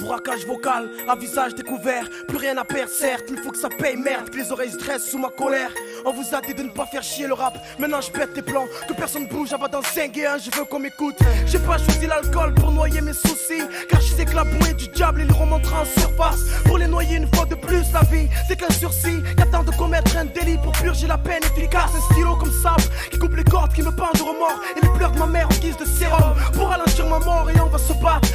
Fourracage vocal, à visage découvert. Plus rien à perdre, certes, il faut que ça paye, merde. Que les oreilles se dressent sous ma colère. On vous a dit de ne pas faire chier le rap. Maintenant je pète tes plans, que personne bouge avant d'en 5 et 1, je veux qu'on m'écoute. J'ai pas choisi l'alcool pour noyer mes soucis, car je sais que la bouée du diable il remontera en surface. Pour les noyer une fois de plus, la vie c'est qu'un sursis qu'attend de commettre un délit pour purger la peine efficace. Un stylo comme sable qui coupe les cordes, qui me pendent de remords. Et les pleurs de ma mère en guise de sérum pour ralentir ma mort. Et on va se battre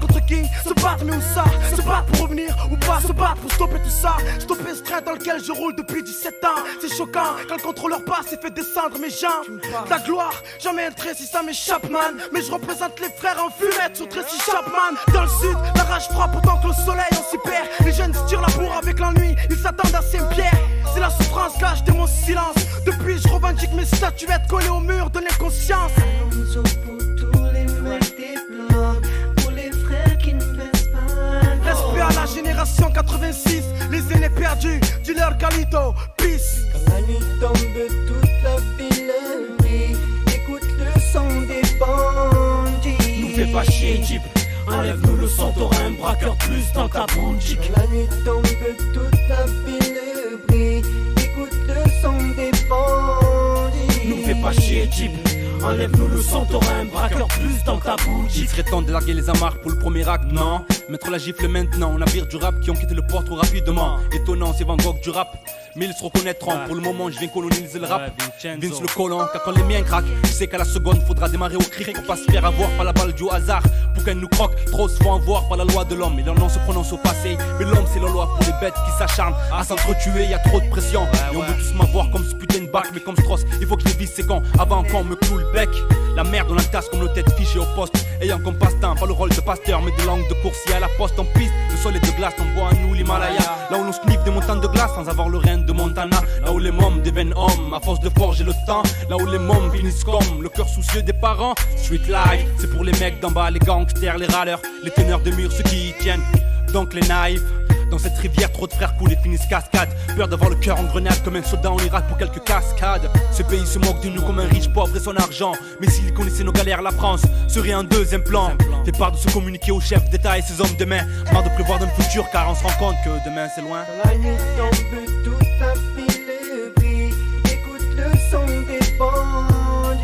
contre qui? Se battre mais où ça? Se battre pour revenir ou pas? Se battre pour stopper tout ça? Stopper ce train dans lequel je roule depuis 17 ans. C'est choquant quand le contrôleur passe et fait descendre mes jambes. La gloire, jamais un trait si ça m'échappe man. Mais je représente les frères en fumette sur Tracy Chapman. Dans le sud, la rage frappe autant que le soleil on s'y perd. Les jeunes se tirent la bourre avec l'ennui, ils s'attendent à Saint-Pierre. C'est la souffrance que acheté mon silence. Depuis je revendique mes statuettes collées au mur de l'inconscience. Pour tous les mecs des blancs, pour les frères qui ne baissent pas. Respect à la génération 86, les aînés perdus, dealer Calito, peace. Quand la nuit tombe, toute la ville brille. Écoute le son des bandits. Nous fais pas chier, Jeep. Enlève-nous le son, t'auras un braqueur plus dans ta boutique. Quand la nuit tombe, toute la ville brille. Écoute le son des bandits. Nous fais pas chier, Jeep. Enlève-nous le son, t'auras un braqueur plus dans ta boutique. Il serait temps de larguer les amarres pour le premier acte, non? Mettre la gifle maintenant, navire du rap qui ont quitté le port trop rapidement. Étonnant, c'est Van Gogh du rap, mais ils se reconnaîtront. Pour le moment, je viens coloniser le rap. Vince le colon, car quand les miens craquent, je sais qu'à la seconde, faudra démarrer au cri pour pas se faire avoir par la balle du hasard. Pour qu'elle nous croque, trop se font avoir par la loi de l'homme. Et leur nom se prononce au passé, mais l'homme c'est la loi pour les bêtes qui s'acharnent à s'entretuer. Y a trop de pression, et on veut tous m'avoir comme ce putain de bac, mais comme Strauss, il faut que je les vise ces cons avant qu'on me cloue le bec. La merde on la tasse comme nos têtes fichées au poste, ayant comme passe-temps pas le rôle de pasteur mais de langue de coursier à la poste en piste. Le sol est de glace, on boit à nous l'Himalaya. Là où l'on sniffe des montagnes de glace sans avoir le rein de Montana. Là où les mômes deviennent hommes à force de forger le temps. Là où les mômes finissent comme le cœur soucieux des parents. Street life, c'est pour les mecs d'en bas, les gangsters, les râleurs, les teneurs de murs, ceux qui y tiennent. Donc les naïfs. Dans cette rivière, trop de frères coulent et finissent cascade. Peur d'avoir le cœur en grenade comme un soldat en Irak pour quelques cascades. Ce pays se moque de nous comme un riche pauvre et son argent. Mais s'il connaissait nos galères, la France serait un deuxième plan. Fait part de se communiquer aux chefs d'État et ses hommes de main. Marre de prévoir dans le futur car on se rend compte que demain c'est loin. Quand la nuit tombe, toute la ville brille. Écoute le son des bandits.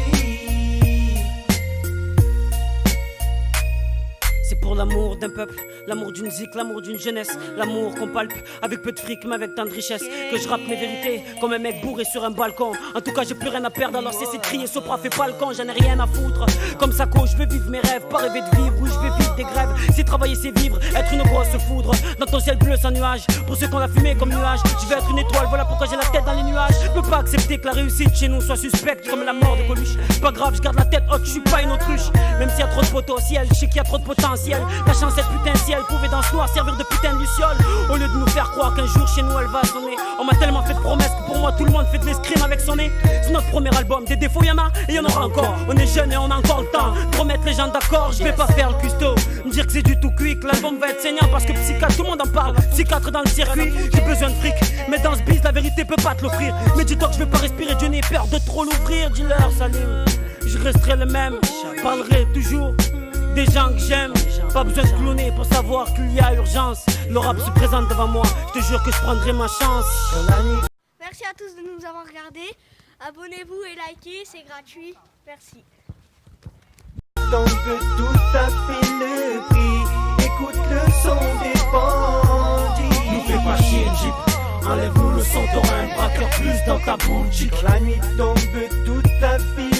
C'est pour l'amour d'un peuple, l'amour d'une zik, l'amour d'une jeunesse, l'amour qu'on palpe avec peu de fric mais avec tant de richesse, que je rappe mes vérités comme un mec bourré sur un balcon. En tout cas j'ai plus rien à perdre alors cessez de crier Sopra fais pas le con, j'en ai rien à foutre. Comme Sako je veux vivre mes rêves, pas rêver de vivre ou je vais vivre des grèves. Si travailler c'est vivre, être une grosse foudre dans ton ciel bleu sans nuage. Pour ceux qu'on a fumé comme nuage, je vais être une étoile, voilà pourquoi j'ai la tête dans les nuages. Je peux pas accepter que la réussite chez nous soit suspecte comme la mort de Coluche. Pas grave, je garde la tête haute, je suis pas une autruche. Même s'il y a trop de potentiel, je sais qu'il y a trop de potentiel. La chance cette putain de ciel pouvait dans ce noir servir de putain de luciole. Au lieu de nous faire croire qu'un jour chez nous elle va sonner. On m'a tellement fait de promesses que pour moi tout le monde fait de l'escrime avec son nez. C'est notre premier album, des défauts y'en a et y'en aura encore. On est jeunes et on a encore le temps de remettre les gens d'accord. Je vais pas faire le custo, me dire que c'est du tout cuit, que l'album va être saignant parce que psychiatre tout le monde en parle. Psychiatre dans le circuit, j'ai besoin de fric. Mais dans ce biz la vérité peut pas te l'offrir. Mais dis-toi que je vais pas respirer, Dieu n'ai peur de trop l'ouvrir. Dis-leur salut, je resterai le même, parlerai toujours des gens que j'aime. Pas besoin de cloner pour savoir qu'il y a urgence. Le rap se présente devant moi, je te jure que je prendrai ma chance. Merci à tous de nous avoir regardés. Abonnez-vous et likez, c'est gratuit. Merci. Tombe toute ta ville brille. Écoute le son des bandits. Nous fais pas chier, Jeep. Enlève-nous le son, t'auras un braqueur plus dans ta boutique. Quand la nuit tombe, toute la ville